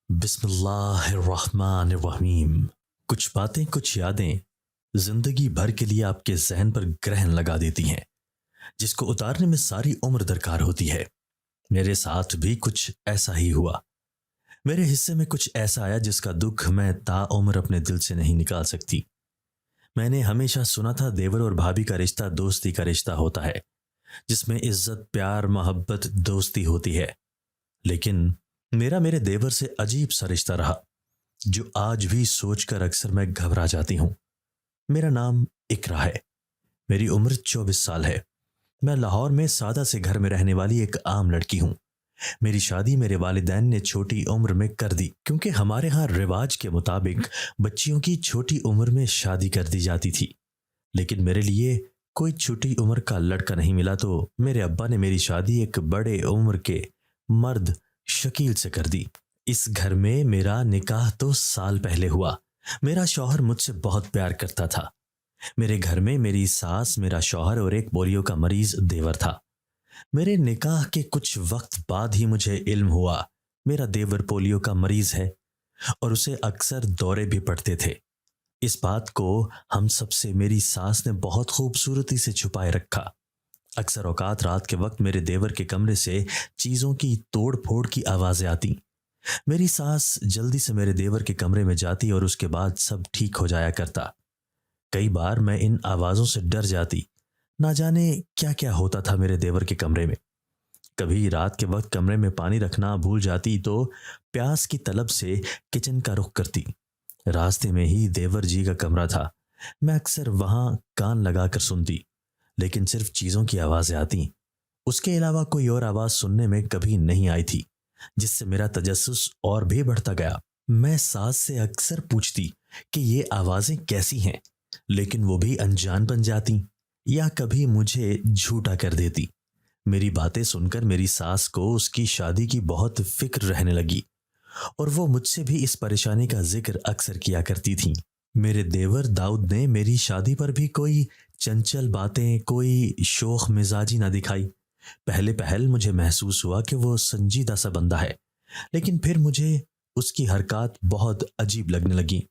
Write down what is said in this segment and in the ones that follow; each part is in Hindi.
बिस्मिल्लाहिर्रहमानिर्रहीम। कुछ बातें, कुछ यादें जिंदगी भर के लिए आपके जहन पर ग्रहण लगा देती हैं, जिसको उतारने में सारी उम्र दरकार होती है। मेरे साथ भी कुछ ऐसा ही हुआ। मेरे हिस्से में कुछ ऐसा आया जिसका दुख मैं ताउम्र अपने दिल से नहीं निकाल सकती। मैंने हमेशा सुना था देवर और भाभी का रिश्ता दोस्ती का रिश्ता होता है, जिसमें इज्जत, प्यार, मोहब्बत, दोस्ती होती है। लेकिन मेरा मेरे देवर से अजीब सा रिश्ता रहा, जो आज भी सोचकर अक्सर मैं घबरा जाती हूँ। मेरा नाम इकरा है। मेरी उम्र 24 साल है। मैं लाहौर में सादा से घर में रहने वाली एक आम लड़की हूँ। मेरी शादी मेरे वालिदैन ने छोटी उम्र में कर दी, क्योंकि हमारे यहाँ रिवाज के मुताबिक बच्चियों की छोटी उम्र में शादी कर दी जाती थी। लेकिन मेरे लिए कोई छोटी उम्र का लड़का नहीं मिला, तो मेरे अब्बा ने मेरी शादी एक बड़े उम्र के मर्द शकील से कर दी। इस घर में मेरा निकाह तो साल पहले हुआ। मेरा शौहर मुझसे बहुत प्यार करता था। मेरे घर में मेरी सास, मेरा शौहर और एक पोलियो का मरीज देवर था। मेरे निकाह के कुछ वक्त बाद ही मुझे इल्म हुआ मेरा देवर पोलियो का मरीज है और उसे अक्सर दौरे भी पड़ते थे। इस बात को हम सबसे मेरी सास ने बहुत खूबसूरती से छुपाए रखा। अक्सर औकात रात के वक्त मेरे देवर के कमरे से चीजों की तोड़ फोड़ की आवाजें आती। मेरी सास जल्दी से मेरे देवर के कमरे में जाती और उसके बाद सब ठीक हो जाया करता। कई बार मैं इन आवाजों से डर जाती। ना जाने क्या क्या होता था मेरे देवर के कमरे में। कभी रात के वक्त कमरे में पानी रखना भूल जाती तो प्यास की तलब से किचन का रुख करती। रास्ते में ही देवर जी का कमरा था। मैं अक्सर वहां कान लगाकर सुनती, लेकिन सिर्फ चीजों की आवाजें आती। उसके अलावा कोई और आवाज सुनने में कभी नहीं आई थी, जिससे मेरा तजस्सुस और भी बढ़ता गया। मैं सास से अक्सर पूछती कि ये आवाजें कैसी हैं, लेकिन वो भी अनजान बन जाती या कभी मुझे झूठा कर देती। मेरी बातें सुनकर मेरी सास को उसकी शादी की बहुत फिक्र रहने लगी और वो मुझसे भी इस परेशानी का जिक्र अक्सर किया करती थी। मेरे देवर दाऊद ने मेरी शादी पर भी कोई चंचल बातें, कोई शोख मिजाजी ना दिखाई। पहले पहल मुझे महसूस हुआ कि वो संजीदा सा बंदा है, लेकिन फिर मुझे उसकी हरकत बहुत अजीब लगने लगी।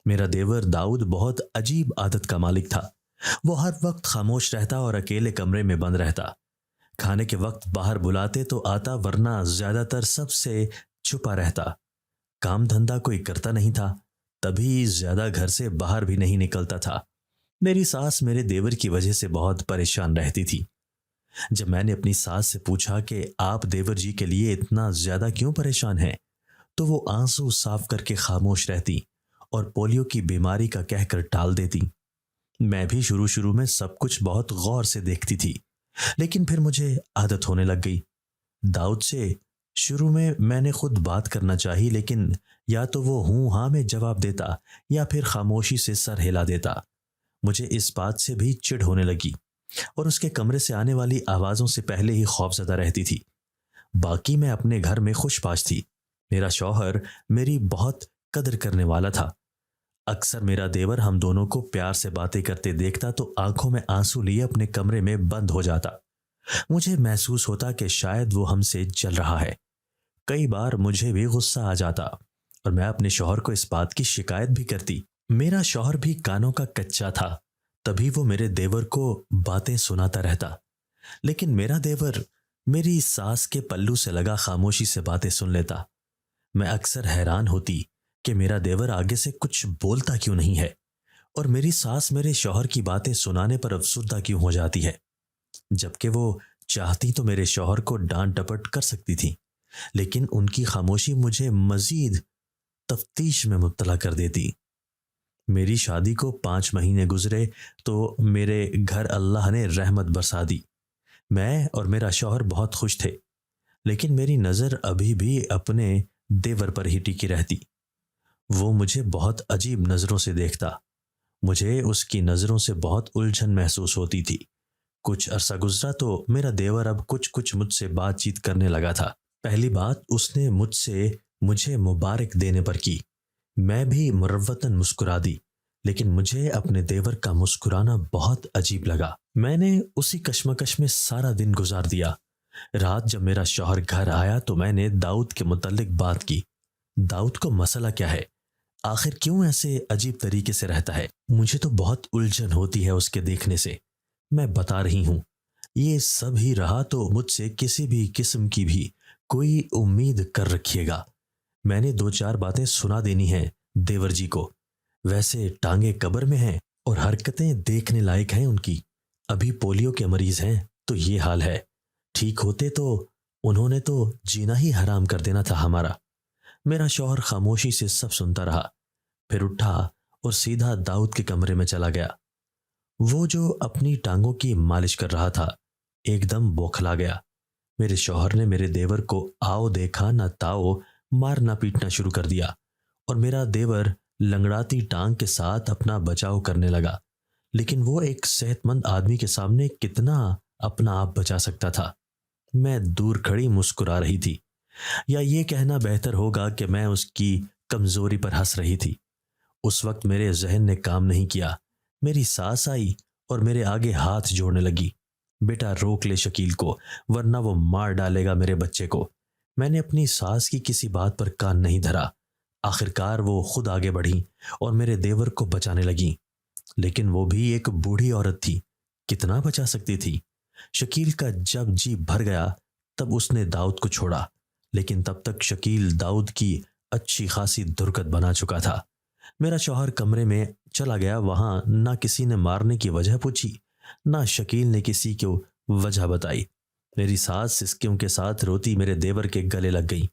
मेरा देवर दाऊद बहुत अजीब आदत का मालिक था। वो हर वक्त खामोश रहता और अकेले कमरे में बंद रहता। खाने के वक्त बाहर बुलाते तो आता, वरना ज्यादातर सबसे छुपा रहता। काम धंधा कोई करता नहीं था, तभी ज्यादा घर से बाहर भी नहीं निकलता था। मेरी सास मेरे देवर की वजह से बहुत परेशान रहती थी। जब मैंने अपनी सास से पूछा कि आप देवर जी के लिए इतना ज्यादा क्यों परेशान हैं, तो वो आंसू साफ करके खामोश रहती और पोलियो की बीमारी का कहकर टाल देती। मैं भी शुरू शुरू में सब कुछ बहुत गौर से देखती थी, लेकिन फिर मुझे आदत होने लग गई। दाऊद से शुरू में मैंने खुद बात करना चाहिए, लेकिन या तो वो हूं हाँ में जवाब देता या फिर खामोशी से सर हिला देता। मुझे इस बात से भी चिढ़ होने लगी और उसके कमरे से आने वाली आवाजों से पहले ही खौफजदा रहती थी। बाकी मैं अपने घर में खुशपाश थी। मेरा शौहर मेरी बहुत कदर करने वाला था। अक्सर मेरा देवर हम दोनों को प्यार से बातें करते देखता तो आंखों में आंसू लिए अपने कमरे में बंद हो जाता। मुझे महसूस होता कि शायद वो हमसे जल रहा है। कई बार मुझे भी गुस्सा आ जाता और मैं अपने शौहर को इस बात की शिकायत भी करती। मेरा शौहर भी कानों का कच्चा था, तभी वो मेरे देवर को बातें सुनाता रहता। लेकिन मेरा देवर मेरी सास के पल्लू से लगा खामोशी से बातें सुन लेता। मैं अक्सर हैरान होती कि मेरा देवर आगे से कुछ बोलता क्यों नहीं है और मेरी सास मेरे शौहर की बातें सुनाने पर अफसुर्दा क्यों हो जाती है। जबकि वो चाहती तो मेरे शौहर को डांट डपट कर सकती थी, लेकिन उनकी खामोशी मुझे मजीद तफ्तीश में मुब्तला कर देती। मेरी शादी को 5 महीने गुजरे तो मेरे घर अल्लाह ने रहमत बरसा दी। मैं और मेरा शौहर बहुत खुश थे, लेकिन मेरी नज़र अभी भी अपने देवर पर ही टिकी रहती। वो मुझे बहुत अजीब नज़रों से देखता। मुझे उसकी नज़रों से बहुत उलझन महसूस होती थी। कुछ अरसा गुजरा तो मेरा देवर अब कुछ कुछ मुझसे बातचीत करने लगा था। पहली बात उसने मुझसे मुझे मुबारक देने पर की। मैं भी मुरव्वतन मुस्कुरा दी, लेकिन मुझे अपने देवर का मुस्कुराना बहुत अजीब लगा। मैंने उसी कश्मकश में सारा दिन गुजार दिया। रात जब मेरा शौहर घर आया तो मैंने दाऊद के मुतल्लिक बात की। दाऊद को मसला क्या है? आखिर क्यों ऐसे अजीब तरीके से रहता है? मुझे तो बहुत उलझन होती है उसके देखने से। मैं बता रही हूं, ये सब ही रहा तो मुझसे किसी भी किस्म की भी कोई उम्मीद कर रखिएगा। मैंने दो चार बातें सुना देनी हैं देवर जी को। वैसे टांगे कब्र में हैं और हरकतें देखने लायक हैं उनकी। अभी पोलियो के मरीज हैं तो ये हाल है। ठीक होते तो उन्होंने तो जीना ही हराम कर देना था हमारा। मेरा शौहर खामोशी से सब सुनता रहा, फिर उठा और सीधा दाऊद के कमरे में चला गया। वो जो अपनी टांगों की मालिश कर रहा था एकदम बौखला गया। मेरे शौहर ने मेरे देवर को आओ देखा ना ताओ मारना पीटना शुरू कर दिया और मेरा देवर लंगड़ाती टांग के साथ अपना बचाव करने लगा। लेकिन वो एक सेहतमंद आदमी के सामने कितना अपना आप बचा सकता था? मैं दूर खड़ी मुस्कुरा रही थी, या ये कहना बेहतर होगा कि मैं उसकी कमजोरी पर हंस रही थी। उस वक्त मेरे जहन ने काम नहीं किया। मेरी सास आई और मेरे आगे हाथ जोड़ने लगी। बेटा रोक ले शकील को, वरना वो मार डालेगा मेरे बच्चे को। मैंने अपनी सास की किसी बात पर कान नहीं धरा। आखिरकार वो खुद आगे बढ़ी और मेरे देवर को बचाने लगी। लेकिन वो भी एक बूढ़ी औरत थी, कितना बचा सकती थी? शकील का जब जी भर गया तब उसने दाऊद को छोड़ा, लेकिन तब तक शकील दाऊद की अच्छी खासी दुर्गत बना चुका था। मेरा शौहर कमरे में चला गया। वहां ना किसी ने मारने की वजह पूछी, ना शकील ने किसी को वजह बताई। मेरी सास सिसकियों के साथ रोती मेरे देवर के गले लग गई।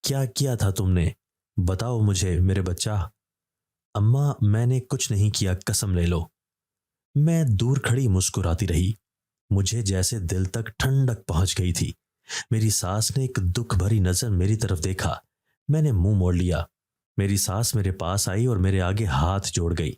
क्या किया था तुमने? बताओ मुझे मेरे बच्चा। अम्मा मैंने कुछ नहीं किया, कसम ले लो। मैं दूर खड़ी मुस्कुराती रही। मुझे जैसे दिल तक ठंडक पहुंच गई थी। मेरी सास ने एक दुख भरी नजर मेरी तरफ देखा। मैंने मुंह मोड़ लिया। मेरी सास मेरे पास आई और मेरे आगे हाथ जोड़ गई।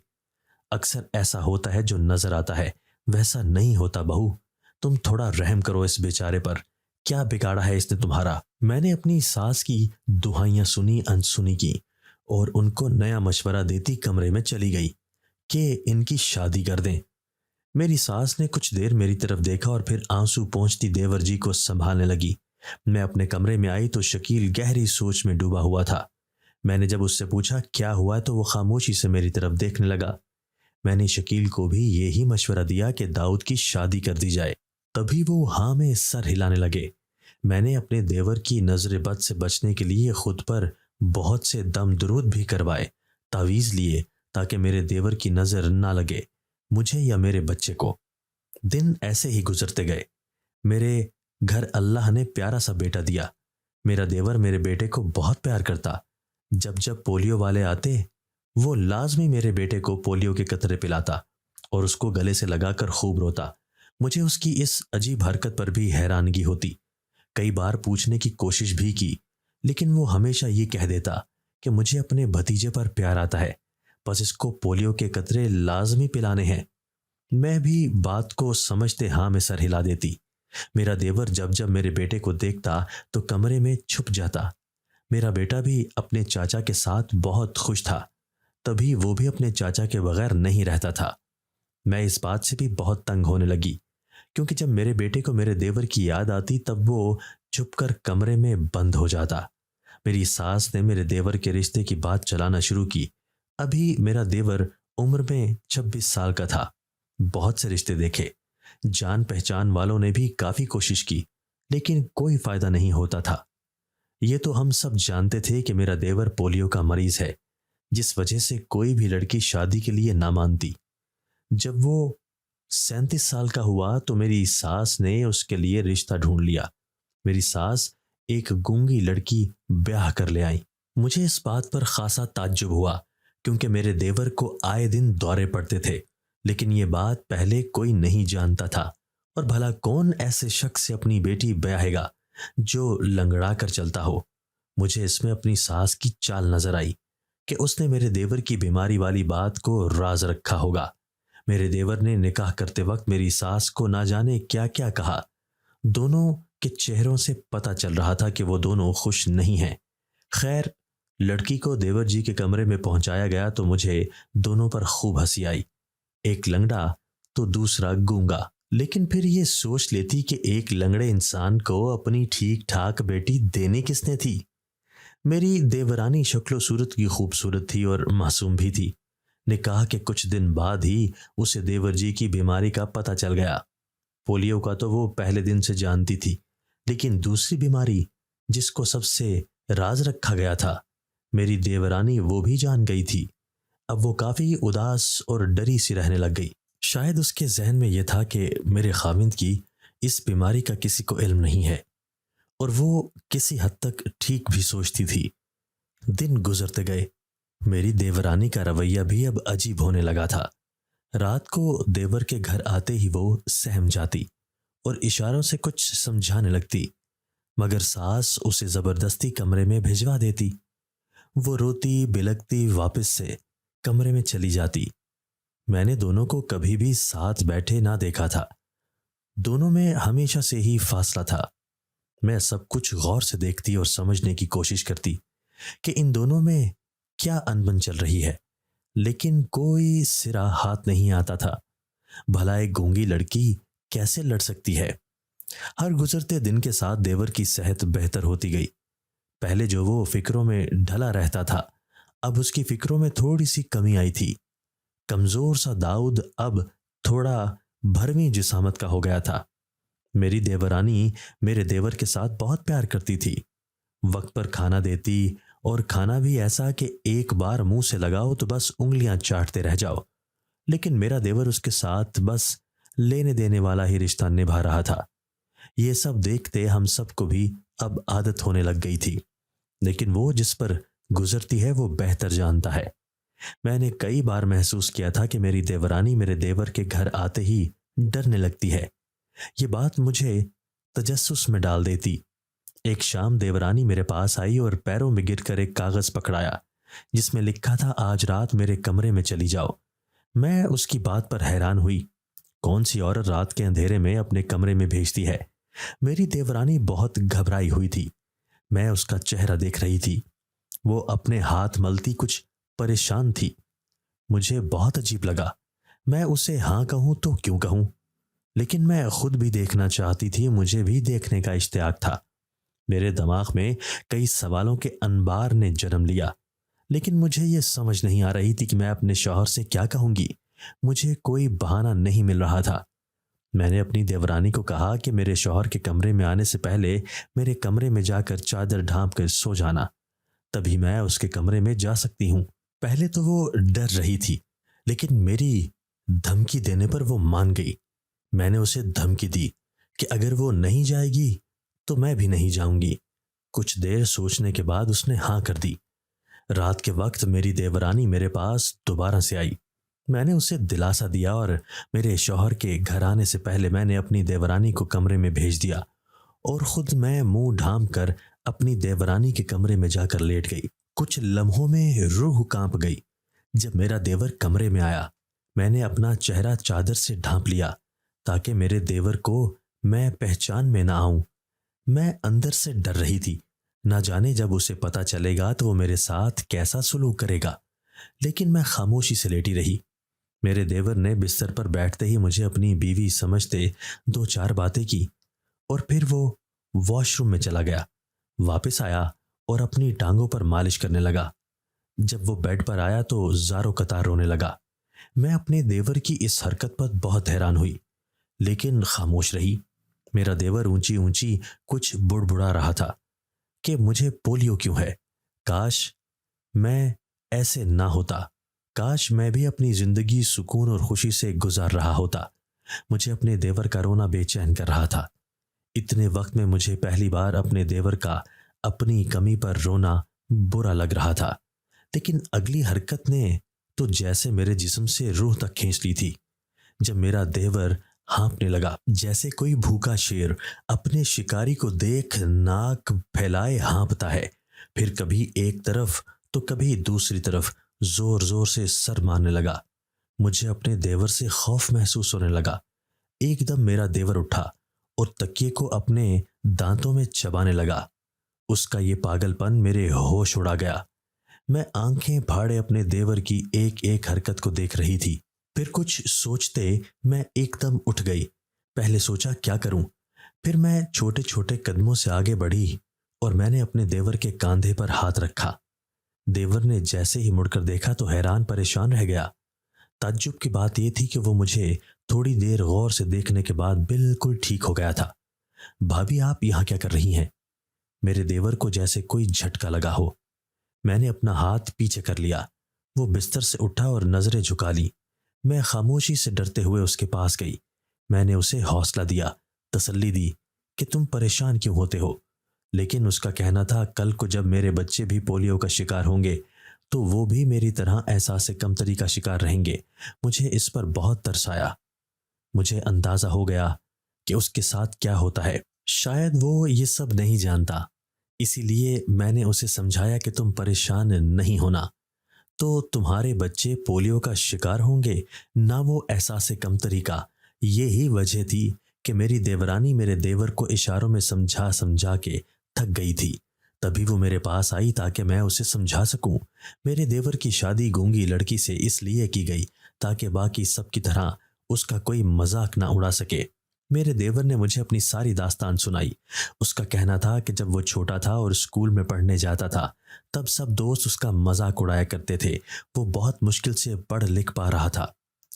अक्सर ऐसा होता है जो नजर आता है वैसा नहीं होता बहू। तुम थोड़ा रहम करो इस बेचारे पर। क्या बिगाड़ा है इसने तुम्हारा? मैंने अपनी सास की दुहाइयां सुनी अनसुनी की और उनको नया मशवरा देती कमरे में चली गई कि इनकी शादी कर दें। मेरी सास ने कुछ देर मेरी तरफ देखा और फिर आंसू पोंछती देवर जी को संभालने लगी। मैं अपने कमरे में आई तो शकील गहरी सोच में डूबा हुआ था। मैंने जब उससे पूछा क्या हुआ तो वो खामोशी से मेरी तरफ देखने लगा। मैंने शकील को भी यही मशवरा दिया कि दाऊद की शादी कर दी जाए। तभी वो हाँ में सर हिलाने लगे। मैंने अपने देवर की नजर बद से बचने के लिए खुद पर बहुत से दम दुरूद भी करवाए, तावीज लिए, ताकि मेरे देवर की नजर ना लगे मुझे या मेरे बच्चे को। दिन ऐसे ही गुजरते गए। मेरे घर अल्लाह ने प्यारा सा बेटा दिया। मेरा देवर मेरे बेटे को बहुत प्यार करता। जब जब पोलियो वाले आते वो लाजमी मेरे बेटे को पोलियो के कतरे पिलाता और उसको गले से लगाकर खूब रोता। मुझे उसकी इस अजीब हरकत पर भी हैरानगी होती। कई बार पूछने की कोशिश भी की, लेकिन वो हमेशा ये कह देता कि मुझे अपने भतीजे पर प्यार आता है, बस इसको पोलियो के कतरे लाजमी पिलाने हैं। मैं भी बात को समझते हाँ में सर हिला देती। मेरा देवर जब जब मेरे बेटे को देखता तो कमरे में छुप जाता। मेरा बेटा भी अपने चाचा के साथ बहुत खुश था, तभी वो भी अपने चाचा के बगैर नहीं रहता था। मैं इस बात से भी बहुत तंग होने लगी, क्योंकि जब मेरे बेटे को मेरे देवर की याद आती तब वो चुपकर कमरे में बंद हो जाता। मेरी सास ने मेरे देवर के रिश्ते की बात चलाना शुरू की। अभी मेरा देवर उम्र में 26 साल का था। बहुत से रिश्ते देखे, जान पहचान वालों ने भी काफी कोशिश की, लेकिन कोई फायदा नहीं होता था। ये तो हम सब जानते थे कि मेरा देवर पोलियो का मरीज है, जिस वजह से कोई भी लड़की शादी के लिए ना मानती। जब वो 37 साल का हुआ तो मेरी सास ने उसके लिए रिश्ता ढूंढ लिया। मेरी सास एक गूंगी लड़की ब्याह कर ले आई। मुझे इस बात पर खासा ताज्जुब हुआ, क्योंकि मेरे देवर को आए दिन दौरे पड़ते थे, लेकिन ये बात पहले कोई नहीं जानता था। और भला कौन ऐसे शख्स से अपनी बेटी ब्याहेगा जो लंगड़ा कर चलता हो? मुझे इसमें अपनी सास की चाल नजर आई कि उसने मेरे देवर की बीमारी वाली बात को राज रखा होगा। मेरे देवर ने निकाह करते वक्त मेरी सास को ना जाने क्या क्या कहा। दोनों के चेहरों से पता चल रहा था कि वो दोनों खुश नहीं हैं। खैर, लड़की को देवर जी के कमरे में पहुंचाया गया तो मुझे दोनों पर खूब हंसी आई। एक लंगड़ा तो दूसरा गूंगा। लेकिन फिर ये सोच लेती कि एक लंगड़े इंसान को अपनी ठीक ठाक बेटी देनी किसने थी? मेरी देवरानी शक्लो सूरत की खूबसूरत थी और मासूम भी थी। निकाह के कुछ दिन बाद ही उसे देवर जी की बीमारी का पता चल गया। पोलियो का तो वो पहले दिन से जानती थी, लेकिन दूसरी बीमारी जिसको सबसे राज रखा गया था, मेरी देवरानी वो भी जान गई थी। अब वो काफी उदास और डरी सी रहने लग गई। शायद उसके जहन में यह था कि मेरे खाविंद की इस बीमारी का किसी को इल्म नहीं है, और वो किसी हद तक ठीक भी सोचती थी। दिन गुजरते गए। मेरी देवरानी का रवैया भी अब अजीब होने लगा था। रात को देवर के घर आते ही वो सहम जाती और इशारों से कुछ समझाने लगती, मगर सास उसे जबरदस्ती कमरे में भिजवा देती। वो रोती बिलखती वापस से कमरे में चली जाती। मैंने दोनों को कभी भी साथ बैठे ना देखा था। दोनों में हमेशा से ही फासला था। मैं सब कुछ गौर से देखती और समझने की कोशिश करती कि इन दोनों में क्या अनबन चल रही है, लेकिन कोई सिरा हाथ नहीं आता था। भला एक गूंगी लड़की कैसे लड़ सकती है। हर गुजरते दिन के साथ देवर की सेहत बेहतर होती गई। पहले जो वो फिक्रों में ढला रहता था, अब उसकी फिक्रों में थोड़ी सी कमी आई थी। कमजोर सा दाऊद अब थोड़ा भरवीं जिसामत का हो गया था। मेरी देवरानी मेरे देवर के साथ बहुत प्यार करती थी। वक्त पर खाना देती, और खाना भी ऐसा कि एक बार मुंह से लगाओ तो बस उंगलियां चाटते रह जाओ। लेकिन मेरा देवर उसके साथ बस लेने देने वाला ही रिश्ता निभा रहा था। ये सब देखते हम सबको भी अब आदत होने लग गई थी, लेकिन वो जिस पर गुजरती है वो बेहतर जानता है। मैंने कई बार महसूस किया था कि मेरी देवरानी मेरे देवर के घर आते ही डरने लगती है। ये बात मुझे तजस्सुस में डाल देती। एक शाम देवरानी मेरे पास आई और पैरों में गिरकर एक कागज पकड़ाया जिसमें लिखा था, आज रात मेरे कमरे में चली जाओ। मैं उसकी बात पर हैरान हुई। कौन सी औरत रात के अंधेरे में अपने कमरे में भेजती है। मेरी देवरानी बहुत घबराई हुई थी। मैं उसका चेहरा देख रही थी। वो अपने हाथ मलती कुछ परेशान थी। मुझे बहुत अजीब लगा। मैं उसे हाँ कहूं तो क्यों कहूं, लेकिन मैं खुद भी देखना चाहती थी। मुझे भी देखने का इश्तियाक था। मेरे दिमाग में कई सवालों के अंबार ने जन्म लिया, लेकिन मुझे यह समझ नहीं आ रही थी कि मैं अपने शौहर से क्या कहूंगी। मुझे कोई बहाना नहीं मिल रहा था। मैंने अपनी देवरानी को कहा कि मेरे शौहर के कमरे में आने से पहले मेरे कमरे में जाकर चादर ढांप कर सो जाना, तभी मैं उसके कमरे में जा सकती हूँ। पहले तो वो डर रही थी, लेकिन मेरी धमकी देने पर वो मान गई। मैंने उसे धमकी दी कि अगर वो नहीं जाएगी तो मैं भी नहीं जाऊंगी। कुछ देर सोचने के बाद उसने हाँ कर दी। रात के वक्त मेरी देवरानी मेरे पास दोबारा से आई। मैंने उसे दिलासा दिया और मेरे शौहर के घर आने से पहले मैंने अपनी देवरानी को कमरे में भेज दिया, और खुद मैं मुंह ढांप कर अपनी देवरानी के कमरे में जाकर लेट गई। कुछ लम्हों में रूह कांप गई। जब मेरा देवर कमरे में आया, मैंने अपना चेहरा चादर से ढांप लिया ताकि मेरे देवर को मैं पहचान में ना आऊं। मैं अंदर से डर रही थी। ना जाने जब उसे पता चलेगा तो वो मेरे साथ कैसा सलूक करेगा। लेकिन मैं खामोशी से लेटी रही। मेरे देवर ने बिस्तर पर बैठते ही मुझे अपनी बीवी समझते दो चार बातें की, और फिर वो वॉशरूम में चला गया। वापस आया और अपनी टांगों पर मालिश करने लगा। जब वो बेड पर आया तो जारो कतार रोने लगा। मैं अपने देवर की इस हरकत पर बहुत हैरान हुई, लेकिन खामोश रही। मेरा देवर ऊंची ऊंची कुछ बुड़बुड़ा रहा था कि मुझे पोलियो क्यों है। काश मैं ऐसे ना होता। काश मैं भी अपनी जिंदगी सुकून और खुशी से गुजार रहा होता। मुझे अपने देवर का रोना बेचैन कर रहा था। इतने वक्त में मुझे पहली बार अपने देवर का अपनी कमी पर रोना बुरा लग रहा था। लेकिन अगली हरकत ने तो जैसे मेरे जिस्म से रूह तक खींच ली थी। जब मेरा देवर हाँफने लगा, जैसे कोई भूखा शेर अपने शिकारी को देख नाक फैलाए हाँफता है, फिर कभी एक तरफ तो कभी दूसरी तरफ जोर जोर से सर मारने लगा। मुझे अपने देवर से खौफ महसूस होने लगा। एकदम मेरा देवर उठा और तकिए को अपने दांतों में चबाने लगा। उसका ये पागलपन मेरे होश उड़ा गया। मैं आंखें फाड़े अपने देवर की एक एक हरकत को देख रही थी। फिर कुछ सोचते मैं एकदम उठ गई। पहले सोचा क्या करूं, फिर मैं छोटे छोटे कदमों से आगे बढ़ी और मैंने अपने देवर के कंधे पर हाथ रखा। देवर ने जैसे ही मुड़कर देखा तो हैरान परेशान रह गया। ताज्जुब की बात यह थी कि वो मुझे थोड़ी देर गौर से देखने के बाद बिल्कुल ठीक हो गया था। भाभी, आप यहां क्या कर रही हैं? मेरे देवर को जैसे कोई झटका लगा हो। मैंने अपना हाथ पीछे कर लिया। वो बिस्तर से उठा और नजरें झुका ली। मैं खामोशी से डरते हुए उसके पास गई। मैंने उसे हौसला दिया, तसल्ली दी कि तुम परेशान क्यों होते हो। लेकिन उसका कहना था, कल को जब मेरे बच्चे भी पोलियो का शिकार होंगे तो वो भी मेरी तरह एहसास कमतरी का शिकार रहेंगे। मुझे इस पर बहुत तरस आया। मुझे अंदाजा हो गया कि उसके साथ क्या होता है। शायद वो ये सब नहीं जानता, इसीलिए मैंने उसे समझाया कि तुम परेशान नहीं होना। तो तुम्हारे बच्चे पोलियो का शिकार होंगे, ना वो एहसास कमतरी का। यही वजह थी कि मेरी देवरानी मेरे देवर को इशारों में समझा समझा के थक गई थी। तभी वो मेरे पास आई ताकि मैं उसे समझा सकूं। मेरे देवर की शादी गूंगी लड़की से इसलिए की गई ताकि बाकी सब की तरह उसका कोई मजाक ना उड़ा सके। मेरे देवर ने मुझे अपनी सारी दास्तान सुनाई। उसका कहना था कि जब वो छोटा था और स्कूल में पढ़ने जाता था तब सब दोस्त उसका मजाक उड़ाया करते थे। वो बहुत मुश्किल से पढ़ लिख पा रहा था।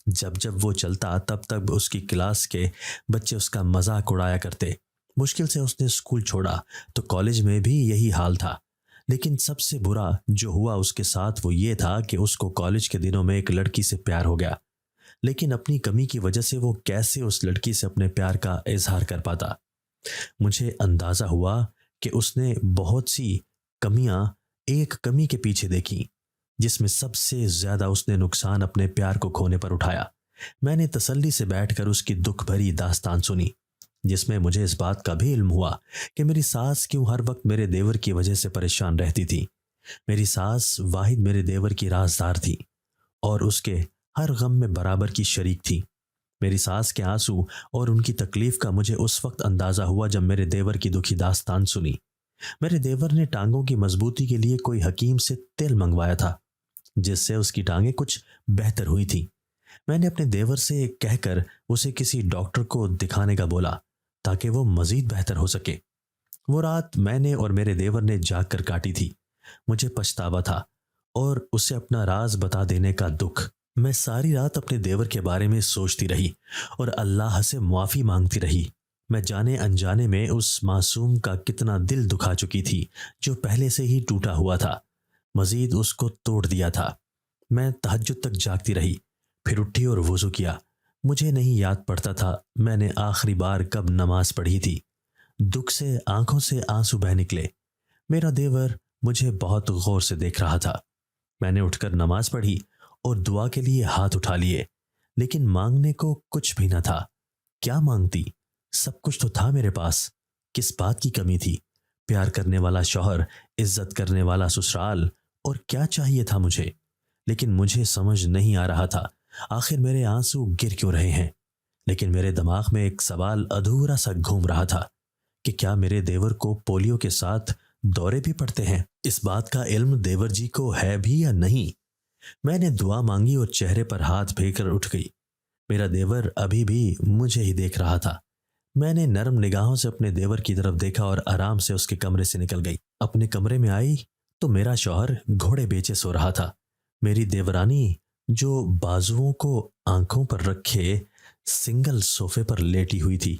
जब जब वो चलता तब तब उसकी क्लास के बच्चे उसका मजाक उड़ाया करते। मुश्किल से उसने स्कूल छोड़ा तो कॉलेज में भी यही हाल था। लेकिन सबसे बुरा जो हुआ उसके साथ वो ये था कि उसको कॉलेज के दिनों में एक लड़की से प्यार हो गया। लेकिन अपनी कमी की वजह से वो कैसे उस लड़की से अपने प्यार का इजहार कर पाता। मुझे अंदाजा हुआ कि उसने बहुत सी कमियां एक कमी के पीछे देखी, जिसमें सबसे ज्यादा उसने नुकसान अपने प्यार को खोने पर उठाया। मैंने तसल्ली से बैठकर उसकी दुख भरी दास्तान सुनी, जिसमें मुझे इस बात का भी इल्म हुआ कि मेरी सास क्यों हर वक्त मेरे देवर की वजह से परेशान रहती थी। मेरी सास वाहिद मेरे देवर की राजदार थी और उसके हर गम में बराबर की शरीक थी। मेरी सास के आंसू और उनकी तकलीफ का मुझे उस वक्त अंदाजा हुआ जब मेरे देवर की दुखी दास्तान सुनी। मेरे देवर ने टांगों की मजबूती के लिए कोई हकीम से तेल मंगवाया था, जिससे उसकी टांगें कुछ बेहतर हुई थी। मैंने अपने देवर से कहकर उसे किसी डॉक्टर को दिखाने का बोला ताकि वो मजीद बेहतर हो सके। वो रात मैंने और मेरे देवर ने जाग कर काटी थी। मुझे पछतावा था और उसे अपना राज बता देने का दुख। मैं सारी रात अपने देवर के बारे में सोचती रही और अल्लाह से माफ़ी मांगती रही। मैं जाने अनजाने में उस मासूम का कितना दिल दुखा चुकी थी जो पहले से ही टूटा हुआ था, मजीद उसको तोड़ दिया था। मैं तहज्जुद तक जागती रही, फिर उठी और वुज़ू किया। मुझे नहीं याद पड़ता था मैंने आखिरी बार कब नमाज पढ़ी थी। दुख से आंखों से आंसू बह निकले। मेरा देवर मुझे बहुत गौर से देख रहा था। मैंने उठकर नमाज पढ़ी और दुआ के लिए हाथ उठा लिए, लेकिन मांगने को कुछ भी न था। क्या मांगती? सब कुछ तो था मेरे पास। किस बात की कमी थी? प्यार करने वाला शौहर, इज्जत करने वाला ससुराल, और क्या चाहिए था मुझे? लेकिन मुझे समझ नहीं आ रहा था आखिर मेरे आंसू गिर क्यों रहे हैं। लेकिन मेरे दिमाग में एक सवाल अधूरा सा घूम रहा था कि क्या मेरे देवर को पोलियो के साथ दौरे भी पड़ते हैं? इस बात का इल्म देवर जी को है भी या नहीं? मैंने दुआ मांगी और चेहरे पर हाथ फेंककर उठ गई। मेरा देवर अभी भी मुझे ही देख रहा था। मैंने नरम निगाहों से अपने देवर की तरफ देखा और आराम से उसके कमरे से निकल गई। अपने कमरे में आई तो मेरा शौहर घोड़े बेचे सो रहा था। मेरी देवरानी जो बाजुओं को आंखों पर रखे सिंगल सोफे पर लेटी हुई थी।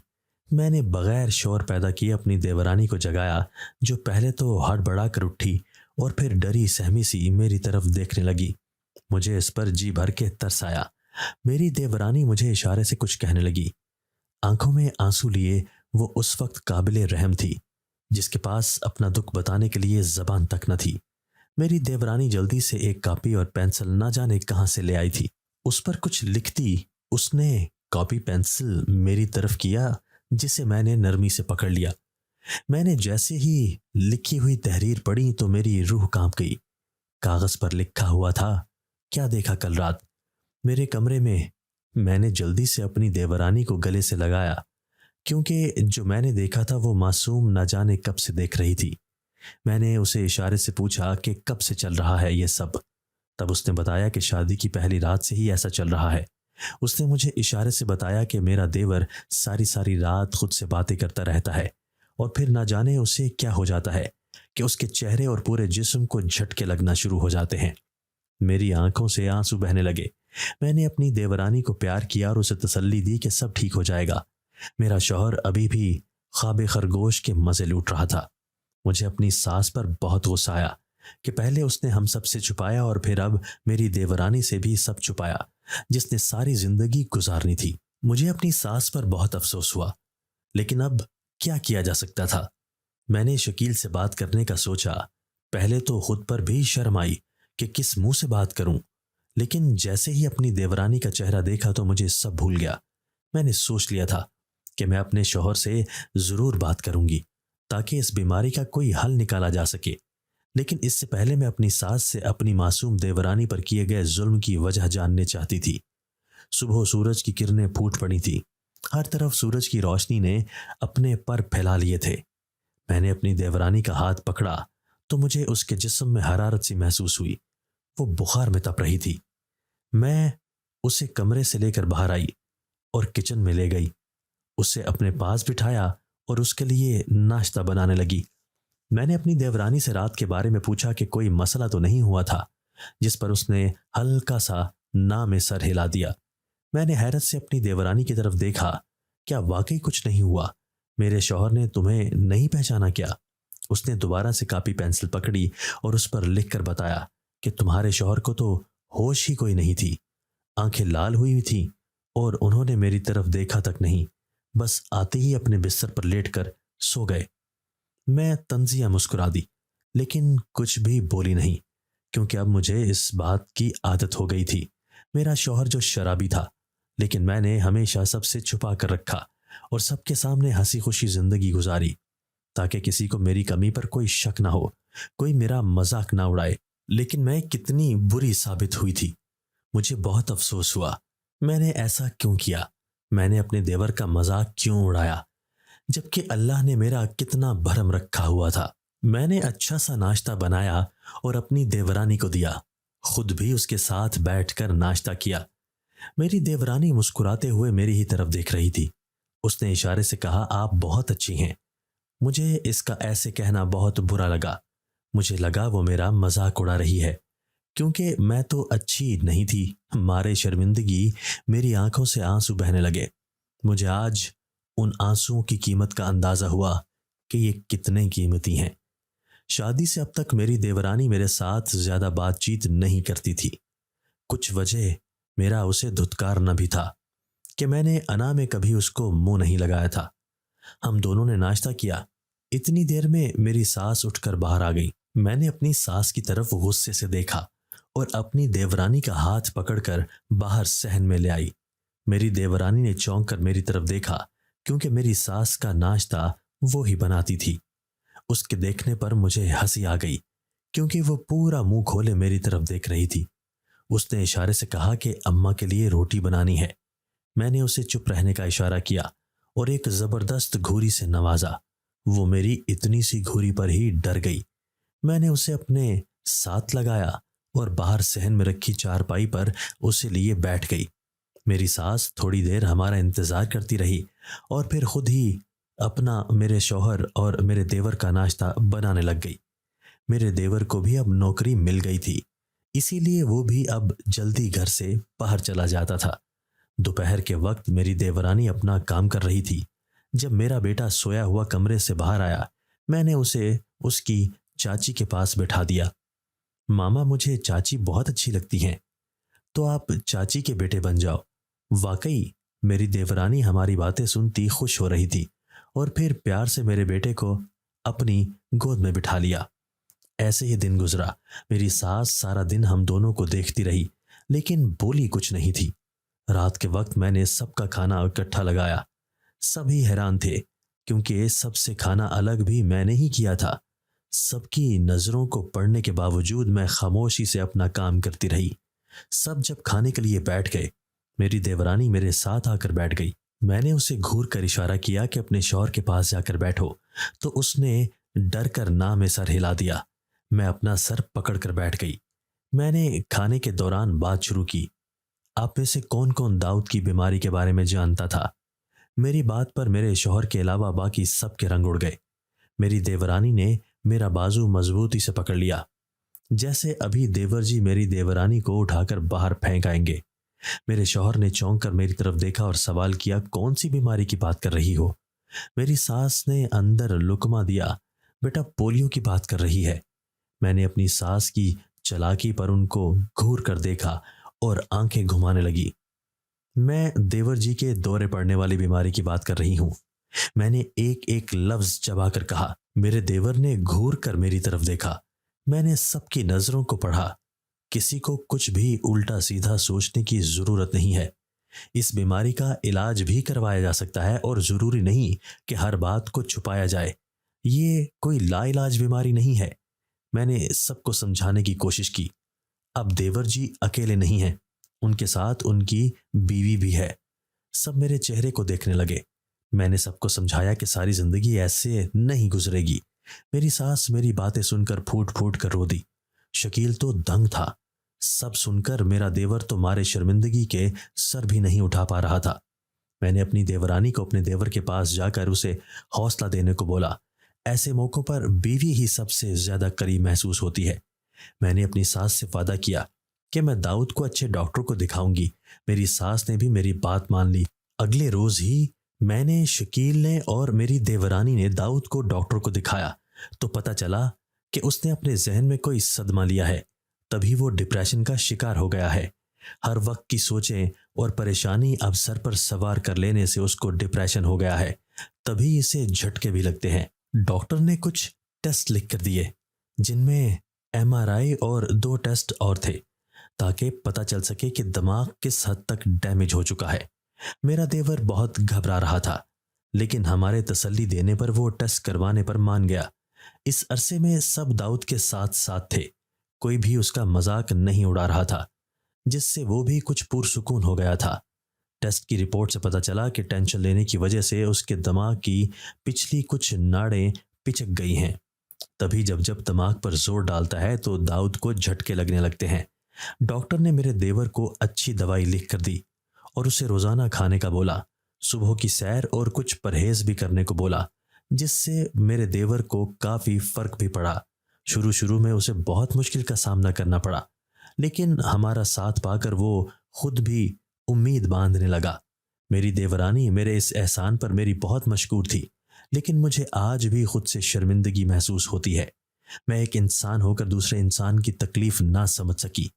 मैंने बगैर शोर पैदा किए अपनी देवरानी को जगाया, जो पहले तो हड़बड़ा कर उठी और फिर डरी सहमी सी मेरी तरफ देखने लगी। मुझे इस पर जी भर के तरस आया। मेरी देवरानी मुझे इशारे से कुछ कहने लगी। आंखों में आंसू लिए वो उस वक्त काबिले रहम थी, जिसके पास अपना दुख बताने के लिए जबान तक न थी। मेरी देवरानी जल्दी से एक कॉपी और पेंसिल ना जाने कहां से ले आई थी। उस पर कुछ लिखती उसने कॉपी पेंसिल मेरी तरफ किया, जिसे मैंने नरमी से पकड़ लिया। मैंने जैसे ही लिखी हुई तहरीर पढ़ी तो मेरी रूह कांप गई। कागज पर लिखा हुआ था, क्या देखा कल रात मेरे कमरे में। मैंने जल्दी से अपनी देवरानी को गले से लगाया, क्योंकि जो मैंने देखा था वो मासूम न जाने कब से देख रही थी। मैंने उसे इशारे से पूछा कि कब से चल रहा है ये सब। तब उसने बताया कि शादी की पहली रात से ही ऐसा चल रहा है। उसने मुझे इशारे से बताया कि मेरा देवर सारी सारी रात खुद से बातें करता रहता है और फिर ना जाने उसे क्या हो जाता है कि उसके चेहरे और पूरे जिस्म को झटके लगना शुरू हो जाते हैं। मेरी आंखों से आंसू बहने लगे। मैंने अपनी देवरानी को प्यार किया और उसे तसल्ली दी कि सब ठीक हो जाएगा। मेरा शौहर अभी भी ख्वाब खरगोश के मजे लूट रहा था। मुझे अपनी सास पर बहुत गुस्सा आया कि पहले उसने हम सब से छुपाया और फिर अब मेरी देवरानी से भी सब छुपाया, जिसने सारी जिंदगी गुजारनी थी। मुझे अपनी सास पर बहुत अफसोस हुआ, लेकिन अब क्या किया जा सकता था। मैंने शकील से बात करने का सोचा। पहले तो खुद पर भी शर्म आई कि किस मुंह से बात करूं, लेकिन जैसे ही अपनी देवरानी का चेहरा देखा तो मुझे सब भूल गया। मैंने सोच लिया था कि मैं अपने शौहर से जरूर बात करूंगी ताकि इस बीमारी का कोई हल निकाला जा सके। लेकिन इससे पहले मैं अपनी सास से अपनी मासूम देवरानी पर किए गए जुल्म की वजह जानने चाहती थी। सुबह सूरज की किरणें फूट पड़ी थी। हर तरफ सूरज की रोशनी ने अपने पर फैला लिए थे। मैंने अपनी देवरानी का हाथ पकड़ा तो मुझे उसके जिस्म में हरारत सी महसूस हुई। वो बुखार में तप रही थी। मैं उसे कमरे से लेकर बाहर आई और किचन में ले गई। उसे अपने पास बिठाया और उसके लिए नाश्ता बनाने लगी। मैंने अपनी देवरानी से रात के बारे में पूछा कि कोई मसला तो नहीं हुआ था, जिस पर उसने हल्का सा ना में सर हिला दिया। मैंने हैरत से अपनी देवरानी की तरफ देखा। क्या वाकई कुछ नहीं हुआ? मेरे शौहर ने तुम्हें नहीं पहचाना क्या? उसने दोबारा से कॉपी पेंसिल पकड़ी और उस पर लिखकर बताया कि तुम्हारे शौहर को तो होश ही कोई नहीं थी। आंखें लाल हुई थी और उन्होंने मेरी तरफ देखा तक नहीं, बस आते ही अपने बिस्तर पर लेटकर सो गए। मैं तंजिया मुस्कुरा दी, लेकिन कुछ भी बोली नहीं, क्योंकि अब मुझे इस बात की आदत हो गई थी। मेरा शौहर जो शराबी था, लेकिन मैंने हमेशा सबसे छुपा कर रखा और सबके सामने हंसी खुशी जिंदगी गुजारी ताकि किसी को मेरी कमी पर कोई शक ना हो, कोई मेरा मजाक ना उड़ाए। लेकिन मैं कितनी बुरी साबित हुई थी। मुझे बहुत अफसोस हुआ। मैंने ऐसा क्यों किया? मैंने अपने देवर का मजाक क्यों उड़ाया, जबकि अल्लाह ने मेरा कितना भरम रखा हुआ था। मैंने अच्छा सा नाश्ता बनाया और अपनी देवरानी को दिया। खुद भी उसके साथ बैठकर नाश्ता किया। मेरी देवरानी मुस्कुराते हुए मेरी ही तरफ देख रही थी। उसने इशारे से कहा, आप बहुत अच्छी हैं। मुझे इसका ऐसे कहना बहुत बुरा लगा। मुझे लगा वो मेरा मजाक उड़ा रही है, क्योंकि मैं तो अच्छी नहीं थी। मारे शर्मिंदगी मेरी आंखों से आंसू बहने लगे। मुझे आज उन आंसुओं की कीमत का अंदाजा हुआ कि ये कितने कीमती हैं। शादी से अब तक मेरी देवरानी मेरे साथ ज्यादा बातचीत नहीं करती थी। कुछ वजह मेरा उसे धुतकारना भी था कि मैंने अना में कभी उसको मुंह नहीं लगाया था। हम दोनों ने नाश्ता किया। इतनी देर में मेरी सास उठकर बाहर आ गई। मैंने अपनी सास की तरफ गुस्से से देखा और अपनी देवरानी का हाथ पकड़कर बाहर सहन में ले आई। मेरी देवरानी ने चौंक कर मेरी तरफ देखा, क्योंकि मेरी सास का नाश्ता वो ही बनाती थी। उसके देखने पर मुझे हंसी आ गई, क्योंकि वो पूरा मुंह खोले मेरी तरफ देख रही थी। उसने इशारे से कहा कि अम्मा के लिए रोटी बनानी है। मैंने उसे चुप रहने का इशारा किया और एक जबरदस्त घूरी से नवाजा। वो मेरी इतनी सी घूरी पर ही डर गई। मैंने उसे अपने साथ लगाया और बाहर सहन में रखी चारपाई पर उसे लिए बैठ गई। मेरी सास थोड़ी देर हमारा इंतजार करती रही और फिर खुद ही अपना, मेरे शौहर और मेरे देवर का नाश्ता बनाने लग गई। मेरे देवर को भी अब नौकरी मिल गई थी, इसीलिए वो भी अब जल्दी घर से बाहर चला जाता था। दोपहर के वक्त मेरी देवरानी अपना काम कर रही थी। जब मेरा बेटा सोया हुआ कमरे से बाहर आया, मैंने उसे उसकी चाची के पास बैठा दिया। मामा, मुझे चाची बहुत अच्छी लगती हैं, तो आप चाची के बेटे बन जाओ। वाकई मेरी देवरानी हमारी बातें सुनती खुश हो रही थी और फिर प्यार से मेरे बेटे को अपनी गोद में बिठा लिया। ऐसे ही दिन गुजरा। मेरी सास सारा दिन हम दोनों को देखती रही, लेकिन बोली कुछ नहीं थी। रात के वक्त मैंने सबका खाना इकट्ठा लगाया। सभी हैरान थे, क्योंकि सबसे खाना अलग भी मैंने ही किया था। सबकी नजरों को पड़ने के बावजूद मैं खामोशी से अपना काम करती रही। सब जब खाने के लिए बैठ गए, मेरी देवरानी मेरे साथ आकर बैठ गई। मैंने उसे घूर कर इशारा किया कि अपने शौहर के पास जाकर बैठो, तो उसने डर कर ना में सर हिला दिया। मैं अपना सर पकड़ कर बैठ गई। मैंने खाने के दौरान बात शुरू की। आप में से कौन कौन दाऊद की बीमारी के बारे में जानता था? मेरी बात पर मेरे शौहर के अलावा बाकी सबके रंग उड़ गए। मेरी देवरानी ने मेरा बाजू मजबूती से पकड़ लिया, जैसे अभी देवर जी मेरी देवरानी को उठाकर बाहर फेंक आएंगे। मेरे शौहर ने चौंक कर मेरी तरफ देखा और सवाल किया, कौन सी बीमारी की बात कर रही हो? मेरी सास ने अंदर लुकमा दिया, बेटा पोलियो की बात कर रही है। मैंने अपनी सास की चालाकी पर उनको घूर कर देखा और आंखें घुमाने लगी। मैं देवर जी के दौरे पड़ने वाली बीमारी की बात कर रही हूं, मैंने एक एक लफ्ज चबाकर कहा। मेरे देवर ने घूर कर मेरी तरफ देखा। मैंने सबकी नजरों को पढ़ा। किसी को कुछ भी उल्टा सीधा सोचने की जरूरत नहीं है। इस बीमारी का इलाज भी करवाया जा सकता है और जरूरी नहीं कि हर बात को छुपाया जाए। ये कोई लाइलाज बीमारी नहीं है। मैंने सबको समझाने की कोशिश की। अब देवर जी अकेले नहीं हैं, उनके साथ उनकी बीवी भी है। सब मेरे चेहरे को देखने लगे। मैंने सबको समझाया कि सारी जिंदगी ऐसे नहीं गुजरेगी। मेरी सास मेरी बातें सुनकर फूट फूट कर रो दी। शकील तो दंग था। सब सुनकर मेरा देवर तो मारे शर्मिंदगी के सर भी नहीं उठा पा रहा था। मैंने अपनी देवरानी को अपने देवर के पास जाकर उसे हौसला देने को बोला। ऐसे मौकों पर बीवी ही सबसे ज्यादा करीब महसूस होती है। मैंने अपनी सास से वादा किया कि मैं दाऊद को अच्छे डॉक्टर को दिखाऊंगी। मेरी सास ने भी मेरी बात मान ली। अगले रोज ही मैंने, शकील ने और मेरी देवरानी ने दाऊद को डॉक्टर को दिखाया तो पता चला कि उसने अपने जहन में कोई सदमा लिया है। तभी वो डिप्रेशन का शिकार हो गया है। हर वक्त की सोचें और परेशानी अब सर पर सवार कर लेने से उसको डिप्रेशन हो गया है। तभी इसे झटके भी लगते हैं। डॉक्टर ने कुछ टेस्ट लिख कर दिए, जिनमें MRI और 2 टेस्ट और थे, ताकि पता चल सके कि दिमाग किस हद तक डैमेज हो चुका है। मेरा देवर बहुत घबरा रहा था, लेकिन हमारे तसल्ली देने पर वो टेस्ट करवाने पर मान गया। इस अरसे में सब दाऊद के साथ साथ थे। कोई भी उसका मजाक नहीं उड़ा रहा था, जिससे वो भी कुछ पुरसुकून हो गया था। टेस्ट की रिपोर्ट से पता चला कि टेंशन लेने की वजह से उसके दिमाग की पिछली कुछ नाड़ें पिचक गई हैं। तभी जब जब दिमाग पर जोर डालता है तो दाऊद को झटके लगने लगते हैं। डॉक्टर ने मेरे देवर को अच्छी दवाई लिख कर दी और उसे रोजाना खाने का बोला। सुबह की सैर और कुछ परहेज भी करने को बोला, जिससे मेरे देवर को काफी फर्क भी पड़ा। शुरू शुरू में उसे बहुत मुश्किल का सामना करना पड़ा, लेकिन हमारा साथ पाकर वो खुद भी उम्मीद बांधने लगा। मेरी देवरानी मेरे इस एहसान पर मेरी बहुत मशकूर थी, लेकिन मुझे आज भी खुद से शर्मिंदगी महसूस होती है। मैं एक इंसान होकर दूसरे इंसान की तकलीफ ना समझ सकी,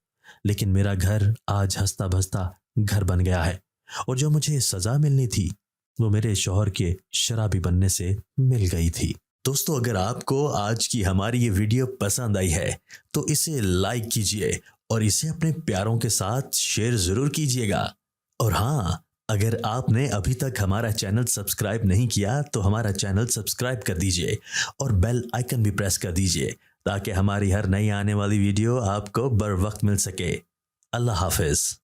लेकिन मेरा घर आज हंसता भसता घर बन गया है और जो मुझे सजा मिलनी थी वो मेरे शौहर के शराबी बनने से मिल गई थी। दोस्तों, अगर आपको आज की हमारी ये वीडियो पसंद आई है तो इसे लाइक कीजिए और इसे अपने प्यारों के साथ शेयर जरूर कीजिएगा। और हाँ, अगर आपने अभी तक हमारा चैनल सब्सक्राइब नहीं किया तो हमारा चैनल सब्सक्राइब कर दीजिए और बेल आइकन भी प्रेस कर दीजिए, ताकि हमारी हर नई आने वाली वीडियो आपको बर वक्त मिल सके। अल्लाह हाफिज।